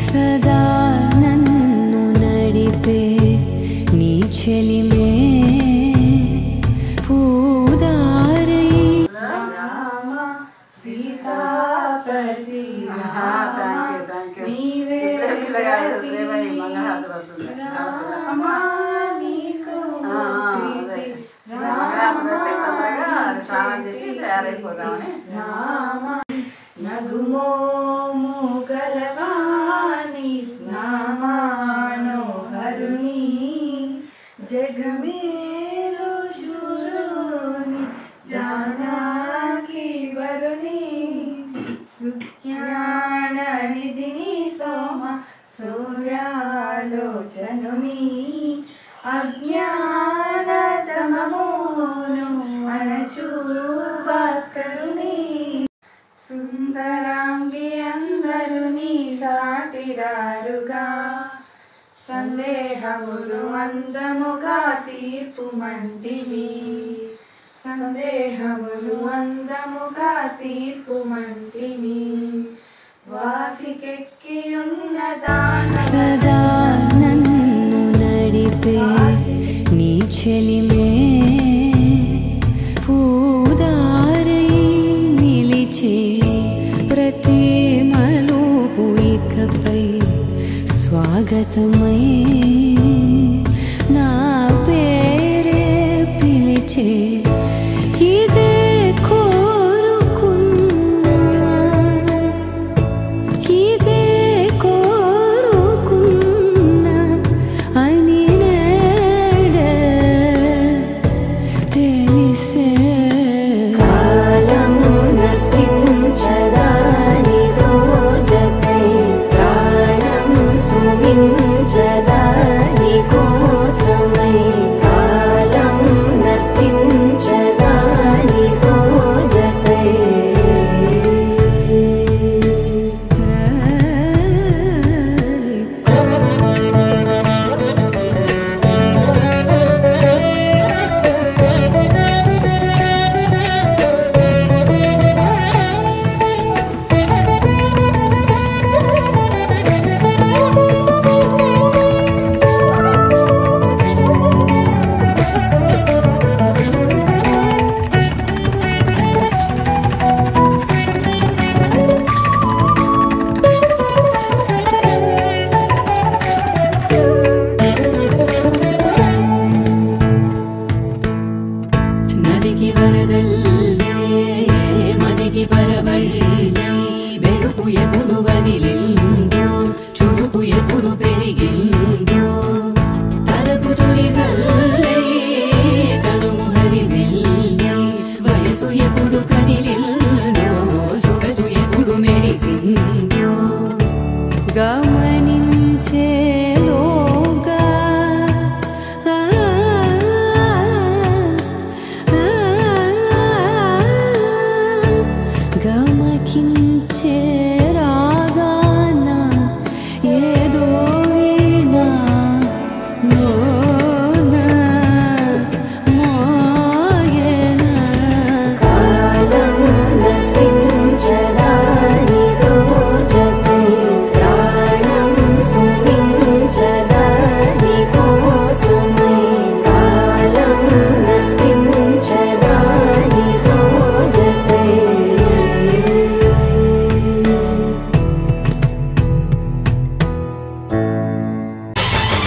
सदा नन्नु नडिपे नी चलिमे पूदारई राम सीतापति नीवे राम नीकु प्रीति राम नगुमो मुगलवानी नामानो हरुणी जगमेलो शुरुनी जानकी वरुणी सुज्ञान निधिनी सोमा सूर्यालोचनुनी अज्ञान तममोनु अणचू भास्करुणी सुंदरांगी अंदरुनी साटिरारुगा संदेहमुनु अंदमुगा तीर्पुमंटिवी संदेहमुनु अंदमुगा तीर्पुमंटिवी वासिकेक्कियुन्नदान सदा नन्नु नडिपे नी चलिमे पूदारई निलिचे प्रति मलूपु इकपै स्वागतमై నా పేరే పిలిచే ఇదే కోరుకున్నా ఇదే కోరుకున్నా అని నేడే తెలిసే కాలం నతించదాని దోజకై ప్రాణం సుమించదాని కోసమై కాలం నతించదాని దోజకై నదికి వరదల్లే మదికి పరవళ్ళే వెలుపు ఎప్పుడు వదిలిందో చురుకు ఎప్పుడు పెరిగిందో తలపు తొలి సల్లే కనుము హరిమెల్లే వయసు ఎప్పుడు కదిలిందో సొగసు ఎప్పుడు మెరిసిందో గమనించేలోగా గమకించే రాగాన ఏదో వీణా మోన మోయన కాలం నతించదాని దోజకై ప్రాణం సుమించదాని కోసమై కాలం నతించదాని దోజకై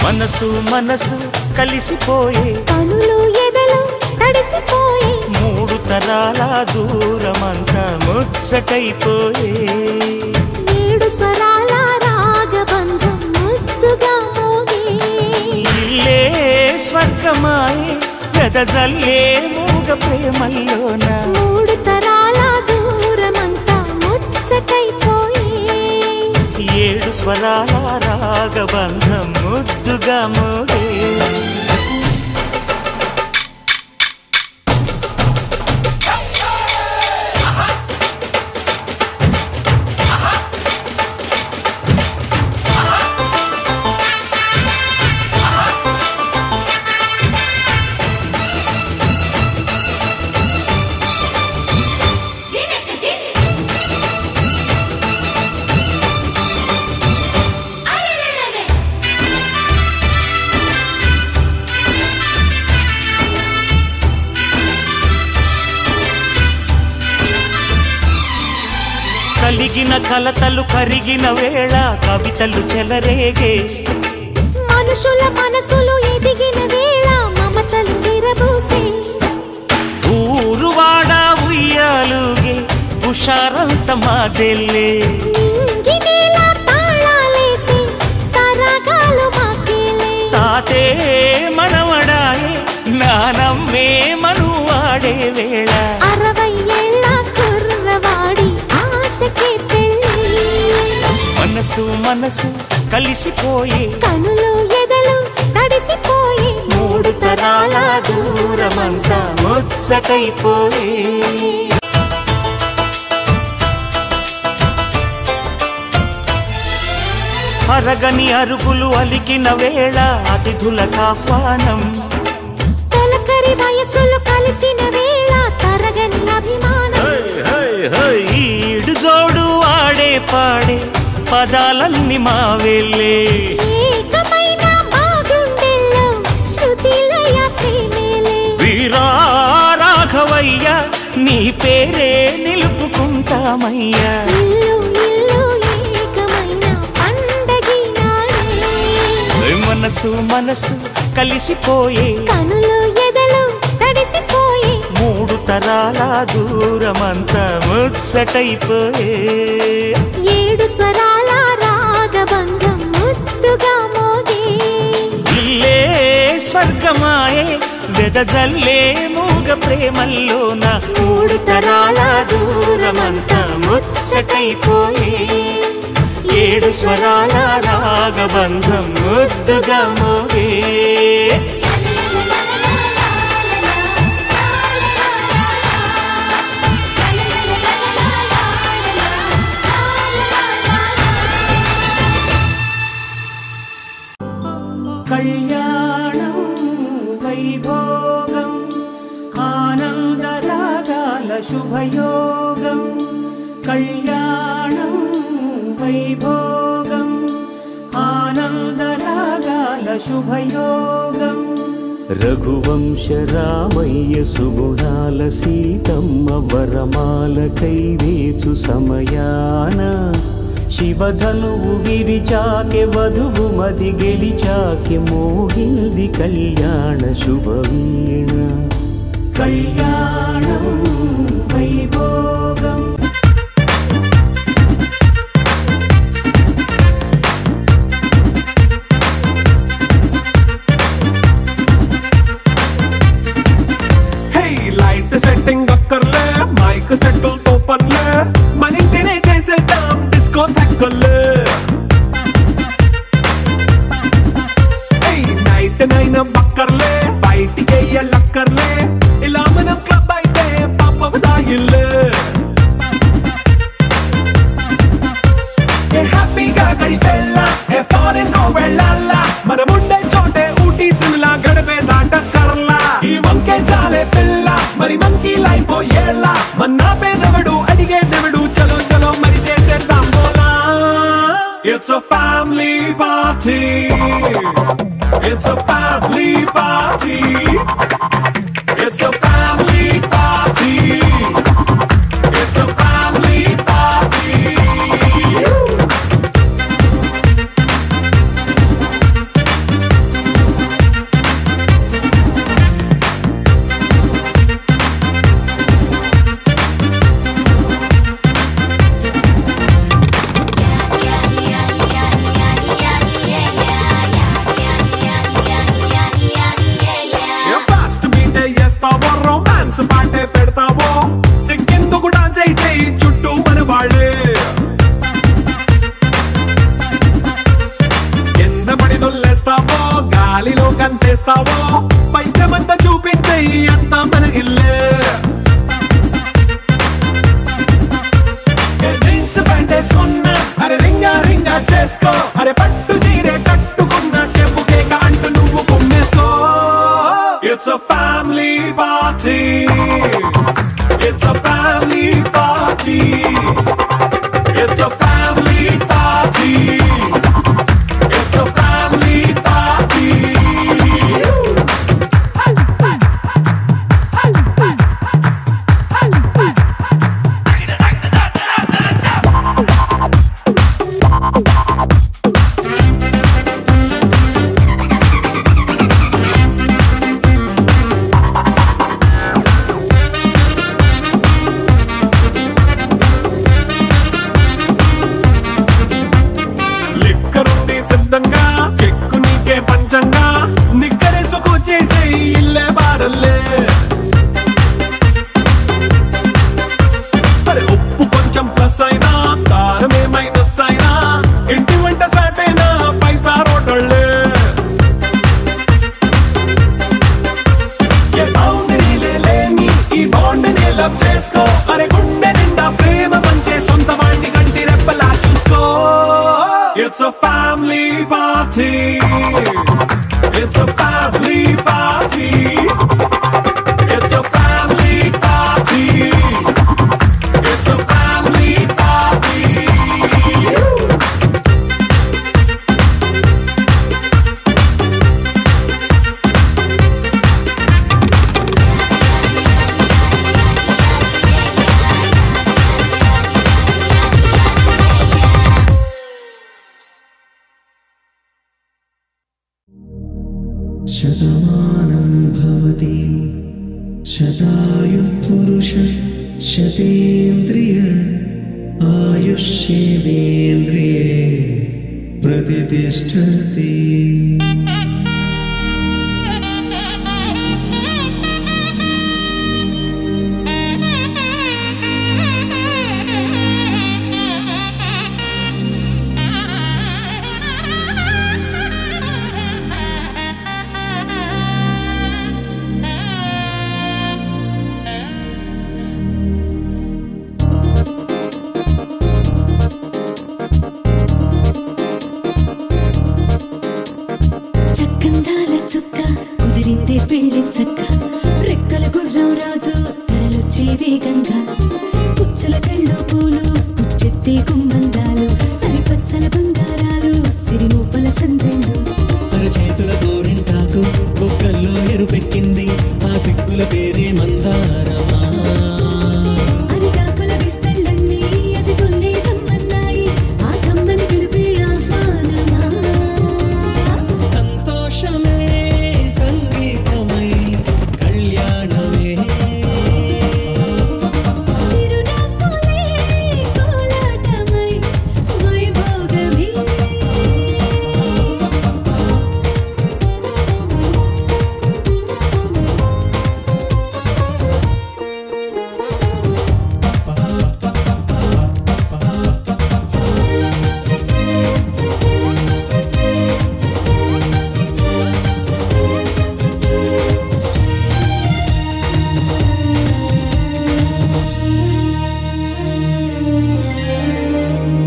మనసు మనసు కలిసిపోయే కనులు ఎదలు తడిసిపోయే మూడు తరాల దూరమంతా ముచ్చటైపోయే ఏడు స్వరాల రాగబంధం ముద్దుగా మోగే ఇల్లే స్వర్గమాయే వెదజల్లే మూగ ప్రేమల్లోన మూడు తరాల దూరమంతా ముచ్చటైపోయే ఏడు స్వరాల రాగబంధం ముద్దుగా మోగే కలిగిన కలతలు కరిగిన వేళ కవితలు చెలరేగే మనుషుల మనసులు ఎదిగిన వేళ మమతలు విరబూసే ఊరువాడ ఉయ్యాలుగే హుషారంత మాదెల్లే నింగినేల తాళాలేసి సరాగాలు మాకేలే తాతే మనవడాయే నానమ్మే మనువాడే వేళ 60 ఏళ్ళ కుర్రవాడి ఆశకే పెళ్ళి మనసు మనసు కలిసిపోయే కనులు ఎదలు తడిసిపోయి 3 తరాల దూరమంతా ముచ్చటైపోయే అరగని అరుగులు అలికిన వేళ అతిథులకు ఆహ్వానం తొలకరి వయసులు కలిసిన వేళ తరగని అభిమానం ఈడు జోడు ఆడే పాడే పదాలన్నీ మావెళ్ళే ఏకమైన మా గుండెల్లో శృతిలయ ప్రేమేలే వీరా రాఘవయ్య నీ పేరే నిలుపుకుంటామయ్యా ఇల్లు ఇల్లు ఏకమైన పండగి నాడే మనసు మనసు కలిసిపోయే కనులు ఎదలు తడిసిపోయి 3 తరాల దూరమంతా ముచ్చటైపోయే 7 స్వరాల రాగబంధం ముద్దుగా మోగే ఇల్లే స్వర్గమాయే వెదజల్లే మూగ ప్రేమల్లోన 3 తరాల దూరమంతా ముచ్చటైపోయే 7 స్వరాల రాగబంధం ముద్దుగా మోగే కళ్యాణం వైభోగం ఆనందరాగాల శుభయోగం కళ్యాణం వైభోగం ఆనందరాగాల శుభయోగం రఘువంశ రామయ్య సుగుణాల సీతమ్మ వరమాల కైవేచు సమయాన శివధనువు విరిచాకె వధువు మది గెలిచాకె మోగింది కళ్యాణ శుభవీణ కళ్యాణం వైభోగం లైట్ సెట్టింగ్ అక్కర్లే మైక్ సెట్టులతో పనులే మన ఇంటినే చేసేద్దాం డిస్కో తగ్గలే నైట్ నైన్ బక్కర్లే బయటికి వెయ్యలక్కర్లే ఇలా మనం క్లబ్ అయితే పాపం దాయిల్లే హ్యాపీగా గడిపెళ్ళ ఫారెన్ వెళ్ళాల మనం ఉండే చోటే ఊటీ సిమ్లా గడిపే దాటక్కర్లా ఈ వంకే చాలే పిల్ల మరి మంకీ లైఫ్ ఏళ్ళ మన్నా పేదవడు అడిగే దేవుడు చలో చలో మరి చేసేద్దాం బోలా it's a family party it's a family party it's a family party it's a family party romance పాటే పెడతావో సిక్కిందుకు డాన్స్ అయితే చుట్టూ మన వాళ్ళే కింద పడి దొల్లేస్తావో గాలిలో కంటేస్తావో పైచమంతా చూపించే అంతా మన ఇల్లే జీన్స్ ప్యాంటేసుకున్నా అరే రింగా రింగా చేసుకో అరే పట్టు చీరే కట్టుకున్న చెప్పుకే అంటూ నువ్వు కొమ్మేసుకో It's a family party. It's a family party. It's a family party. It's a family party. It's a family party. It's a family party. It's a family party. Shatamanam Bhavati శతాయుః పురుష శతేంద్రియ ఆయుష్యేవేంద్రియే ప్రతిష్ఠతి. చక్కందాల చుక్క కుదిరిందే పెళ్లి చక్క రెక్కల గుర్రం రాజు తరలొచ్చే వేగంగా పుచ్చల చెళ్ళు పూలు పుచ్చెత్తే గుమ్మందాలు అరి పచ్చల బంగారాలు సిరిమూపల సందెళ్ళు అరచేతుల గోరింటాకు బొక్కల్లో ఎరుపెక్కింది ఆ సిగ్గుల పేరే మందారమా. అరిటాకుల విస్తళ్ళన్నీ అది తొల్లి తమ్మన్నాయి ఆ తమ్మని పిలిపే ఆహ్వానమా. సంతోషమే సంగీతమై కళ్యాణమే చిరునవ్వులే కోలాటమై వైభోగమే.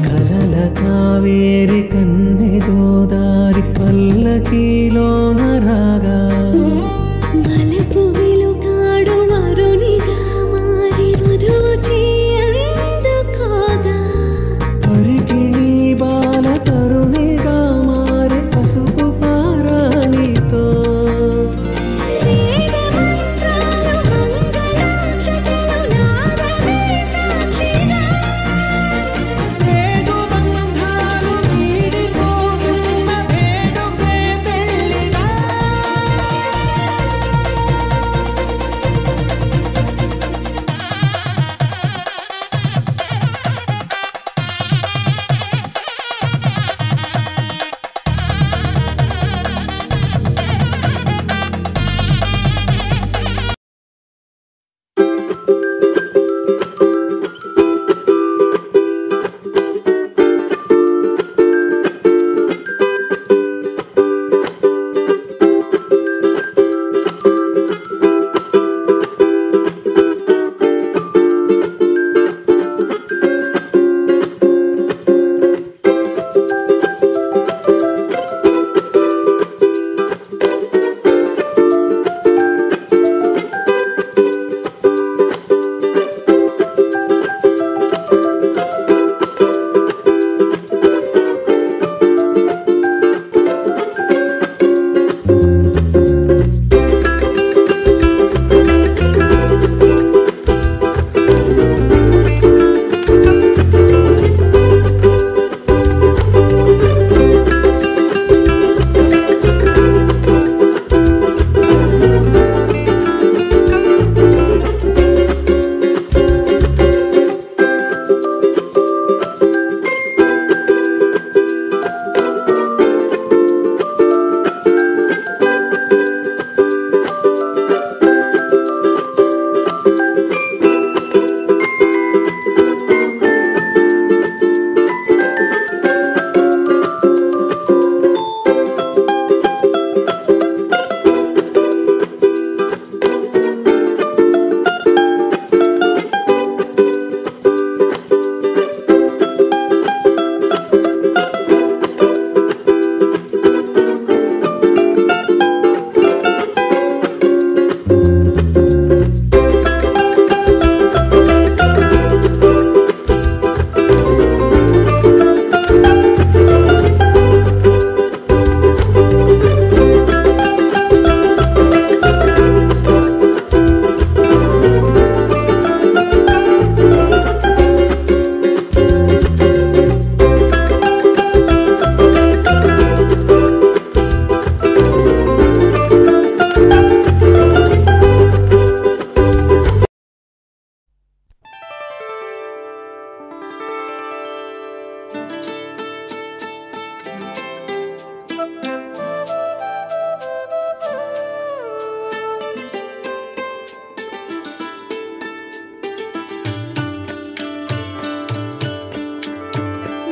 కలల కావేరి కన్నె గోదారి పల్లకీలోన రాగా వలపు వెలుగాడు వరునిగా మారి వధూచి అందుకోగా పరికిణి బాల తరుణిగా మారే పసుపు పారాణితో వేద మంత్రాలు మంగళాక్షతలు నాదమే సాక్షిగా వేగు బంధాలు వీడిపోతున్న వేడుకే పెళ్లిగా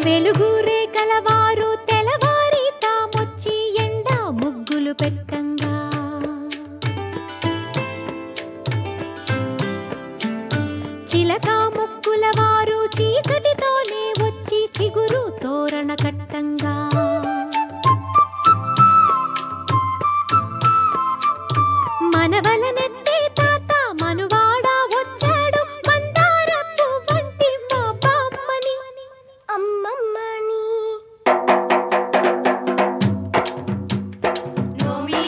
వెలుగురే కలవారు తెలవారి తామొచ్చి ఎండా ముగ్గులు పెట్టంగా చిలక ముక్కుల వారు చీకటితోనే వచ్చి చిగురు తోరణ కట్టంగా మనవలనెత్తే తాత మనువాడ వచ్చాడు మందారపు వంటి మా బామ్మని అమ్మమ్మని నోమి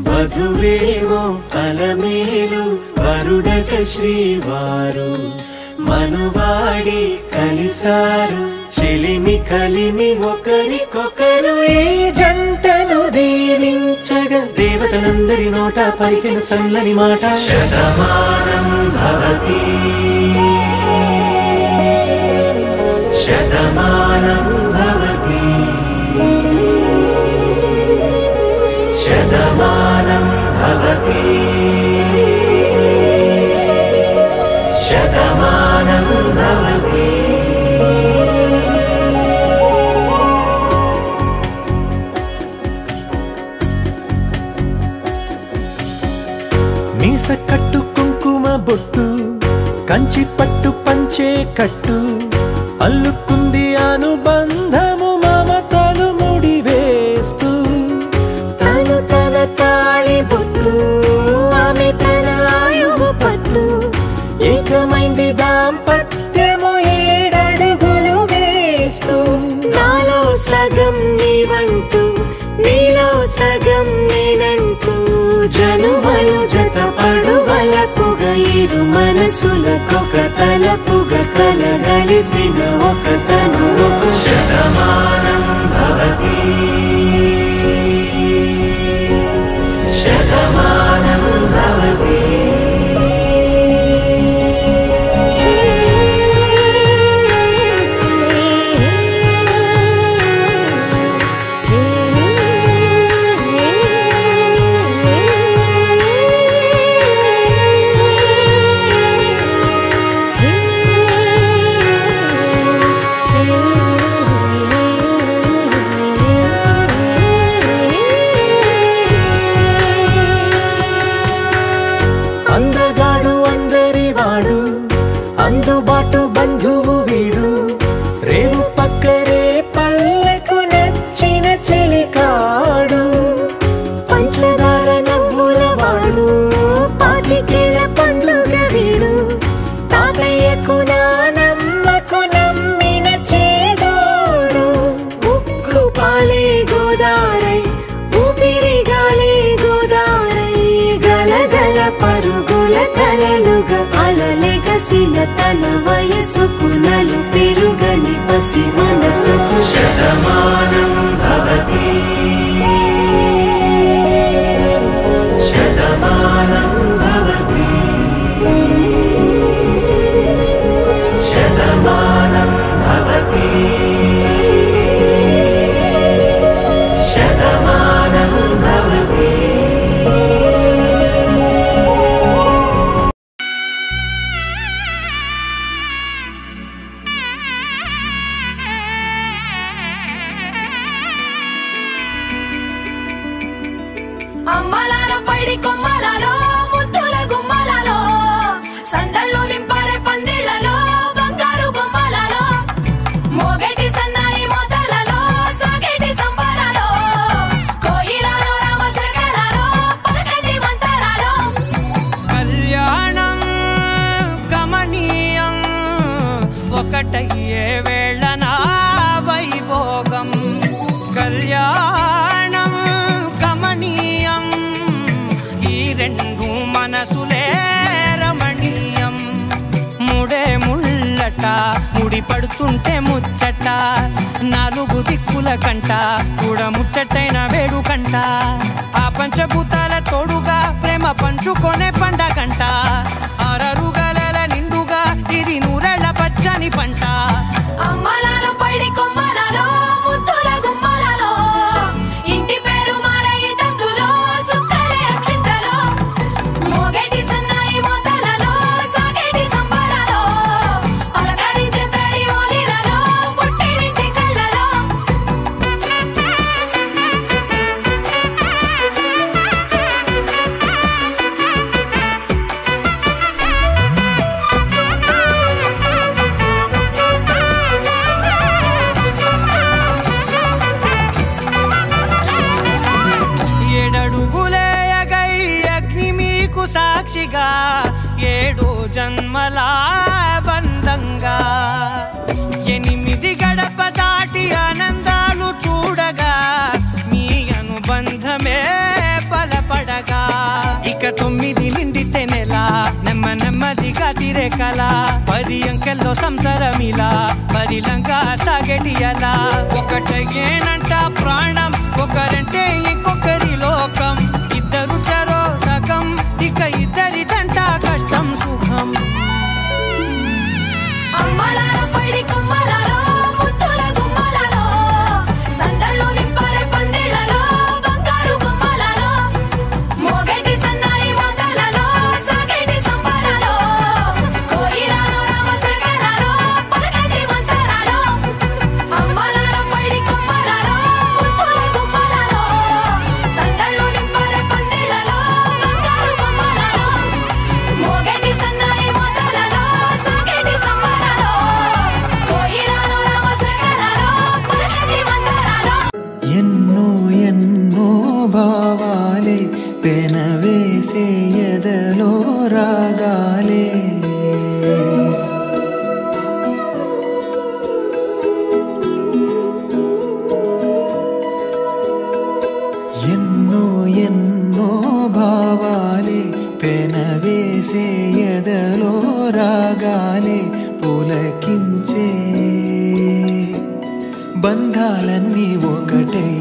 వధువేమో అలమేలు వరుడట శ్రీవారు మనువాడి కలిసారు చెలిమి కలిమి ఒకరికొకరు ఈ జంటను దీవించగా దేవతలందరి నోట పలికిన చల్లని మాట శతమానం భవతి శతమానం భవతి శతమానం భవతి శతమానం భవతి మీస కట్టు కుంకుమ బొట్టు కంచి పట్టు పంచే కట్టు అల్లుకుంది అనుబంధము మమతలు ముడివేస్తూ తను తన తాళి బొట్టు ఆమె తన ఆయువు పట్టు ఏకమైంది దాంపత్యము 7 అడుగులు వేస్తూ నాలో సగం నీవంటూ నీలో సగం నేనంటూ జనుమలు జతపడువలపుగ ఇరు మనసులకొక తలపుగ కలగలిసిన ఒక తను ఒక శతమానం భవతి శతమానం భవతి అందగాడు అందరివాడు అందుబాటు బంధువు వీడు రేవు పక్కరే పల్లెకు నచ్చిన చెలికాడు పంచదార నవ్వుల వాడు పాతికేల పండుగ వీడు తాతయ్యకు నానమ్మకు నమ్మిన చేదోడు ఉక్కు పాలే గోదారై ఊపిరి గాలే గోదారై గలగల పరుగుల కలలుగా అలలెగసిన తన వయసుకు నలు పెరుగని పసి మనసుకు శతమానం భవతి శతమానం భవతి శతమానం భవతి శతమానం భవతి ఒకటయ్యే వేళన వైభోగం కళ్యాణం కమనీయం ఈ రెండు మనసులే రమణీయం ముడే ముళ్ళట ముడి పడుతుంటే ముచ్చట నాలుగు దిక్కుల కంట చూడ ముచ్చటైన వేడుకంట ఆ పంచభూతాల తోడుగా ప్రేమ పంచుకొనే పండగంట ఆరరుగల నిండుగా ఇది నూరెళ్ళ పచ్చని పంట అమ్మలాలో పడి కొమ్మలలో ముద్దుల గుమ్మలలో ఇంటి పేరు మారయి తందులో చుక్కలే అక్షింతలో మోగేటి సన్నాయి మోతలలో సాగేటి సంబరాలో పలకరించే తడి ఓలిలలో పుట్టినింటి కళ్ళలో ఏడడుగులేయగై అగ్ని మీకు సాక్షిగా 7 జన్మల బంధంగా 8 గడప దాటి ఆనందాలు చూడగా మీ అనుబంధమే బలపడగా ఇక 9 నిండితే నెల నెమ్మదిగా తిరే కల 10 అంకెల్లో సంసారమిలా పరిలంగా సాగేటి అలా ఒకటేనంట ప్రాణం ఒకరంటే ఇంకొకరి లోకం ఇద్దరు చరో సగం ఇక ఇద్దరిదంట కష్టం సుఖం అమ్మలాలో పడి కొమ్మలలో ముద్దుల గుమ్మలలో సందళ్ళు నింపరే పందిళ్ళలో బంగారు గుమ్మలలో మోగేటి సన్నాయి మోతలలో సాగేటి సంబరాలో కోయిలలో రామశేఖరాలో పలకటి మంతరాలో అమ్మలాలో పడి కొమ్మలలో ముద్దుల గుమ్మలలో సందళ్ళు నింపరే పందిళ్ళలో బంగారు గుమ్మలలో మోగేటి సన్నాయి మోతలలో సాగేటి సంబరాలో కోయిలలో రామశేఖరాలో పలకటి మంతరాలో ఎన్నో భావాలే పెనవేసే ఎదలో రాగాలే ఎన్నో భావాలే పెనవేసే ఎదలో రాగాలే పులకించే బంధాలన్నీ ఒకటై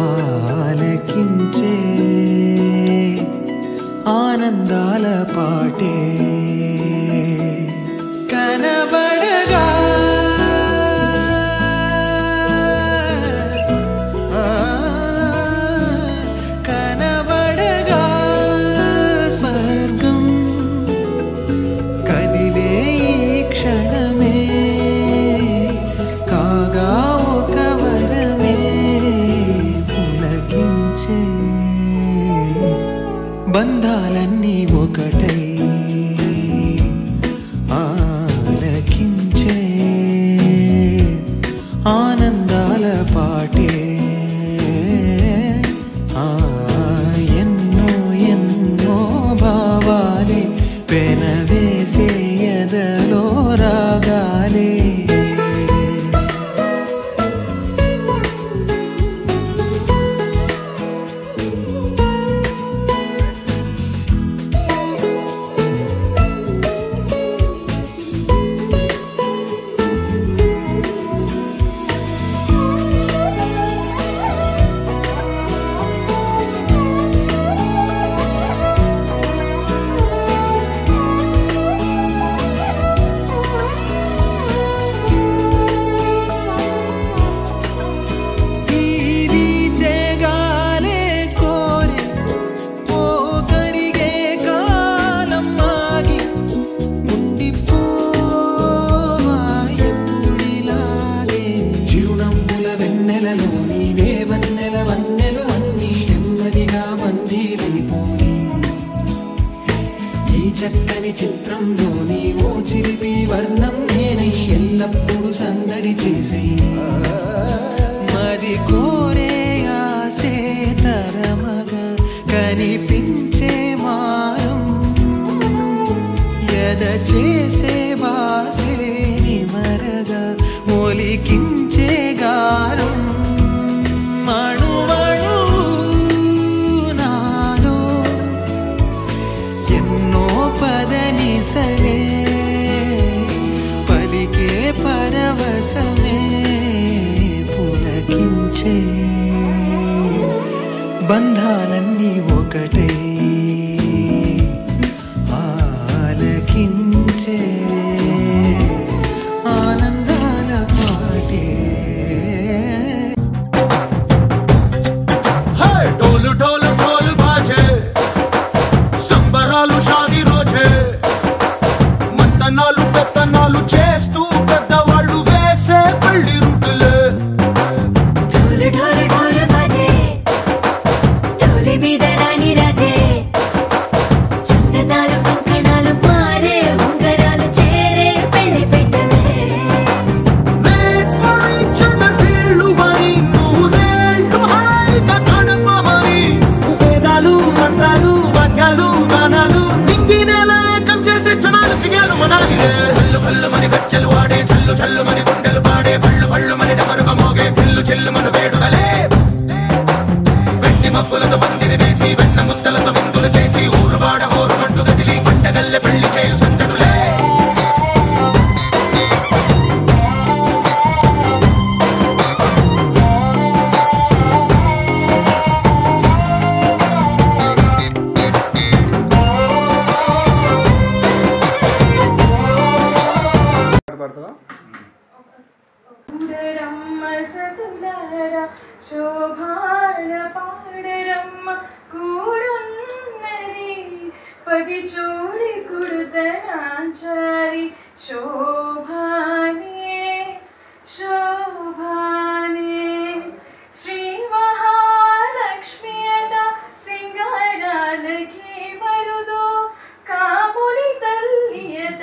ఆలకించే ఆనందాల పాటే కనబడగా కనబడగా స్వర్గం కదిలే ఈ క్షణమే కాగా ఒక వరమే పులకించే బంధాలన్నీ ఒకటై ఆలకించే ఆనందాల పాటే ఎన్నో భావాలే పెనవేసే ఎదలో రాగాలే చక్కని చిత్రంలోని ఓ చిలిపి వర్ణం నేనై ఎల్లప్పుడూ సందడి చేసే మరి కోరే ఆసే తరమగా కనిపించే మాయం ఎద చేసే పసలే పలికే పరవశమే పులకించే బంధాలన్నీ ఒకటే ఆలకించే ఆనందాల పాటే ढोल ढोल ढोल बाजे సంబరాలు షాదీ రోజే మంతనాలు పెత్తనాలు చేస్తూ పెద్దవాళ్ళు వేసే పల్లి రూటులే ढोल ढोल ढोल बाजे ढोली మీద రాణి రాజే చందనాలు కంకణాలు మారే ఉంగరాలు చేరే పెళ్లి పెట్టలే వీళ్ళు మరి నూరేళ్ళు హాయిగా గడపమని వేదాలు మంత్రాలు వాక్యాలు గానాలు నింగినేల ఏకం చేసే క్షణాలు చిగాలు మనాలిదే పళ్ళు పళ్ళు మని గచ్చెలు వాడే చల్లు చల్లు మని గుండెలు పాడే పళ్ళు పళ్ళు మని డమరుగ మోగే చిల్లు చిల్లు మన వేడుకలే వెండి మబ్బులతో పందిరి వేసి వెన్న ముద్దలతో విందులు చేసి ఊరు వాడ హోరు పండు గదిలి పంటగల్లె పెళ్లి చేయు సంతడులే రమ్మ సతులార శోభాన పాడరమ్మ కూడున్నది పది చోడి కుడుతనాచారి శోభానే శోభానే శ్రీ మహాలక్ష్మి అట సింగారాలకి మరుదో కాముని తల్లి అట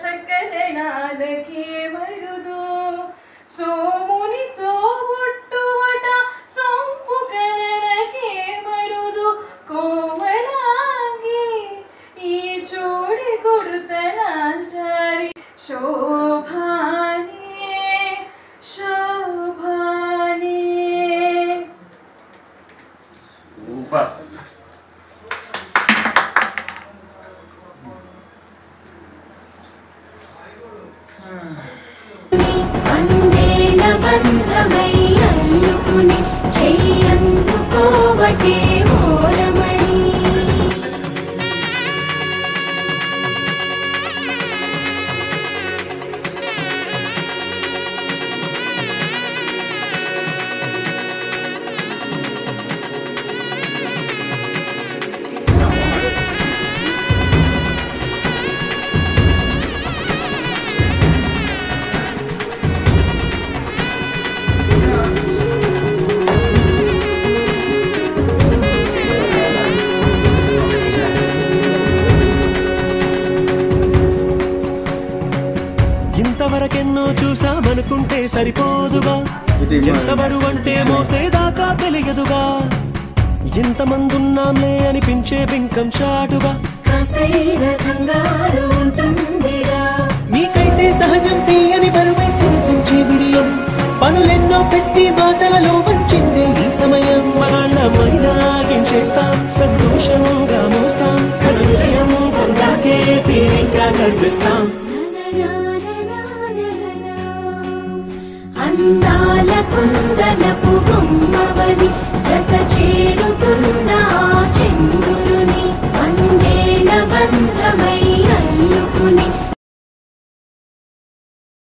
చక్కదనాలకి మరుదో సోమునితో బొట్టువట సొంపు కలలకే మరుదు కోమలాంగి ఈ చోడి కొడుతనాచారి శోభానే శోభానే అందేళ బంధమై అల్లుకుని చెయ్యందుకోవటే ఓరమణి ఇంతవరకెన్నో చూసామనుకుంటే సరిపోదుగా ఎంత బరువంటే మోసేదాకా తెలియదుగా ఎంతమందున్నాంలే అనిపించే బింకం చాటుగా కాస్తైన కంగారు ఉంటుందిగా నీకైతే సహజం తీయని బరువై సిరిసంచే బిడియం పనులెన్నో పెట్టి మాటలలో వచ్చిందే ఈ సమయం మనాళ్ళమైనా గించేస్తాం సంతోషంగా మోస్తాం ఘన విజయం పొందాకే తీరిగ్గా కనిపిస్తాం అందాల కుందనపు బొమ్మవని జత చేరుతున్న చంద్రుని అందేళ బంధమై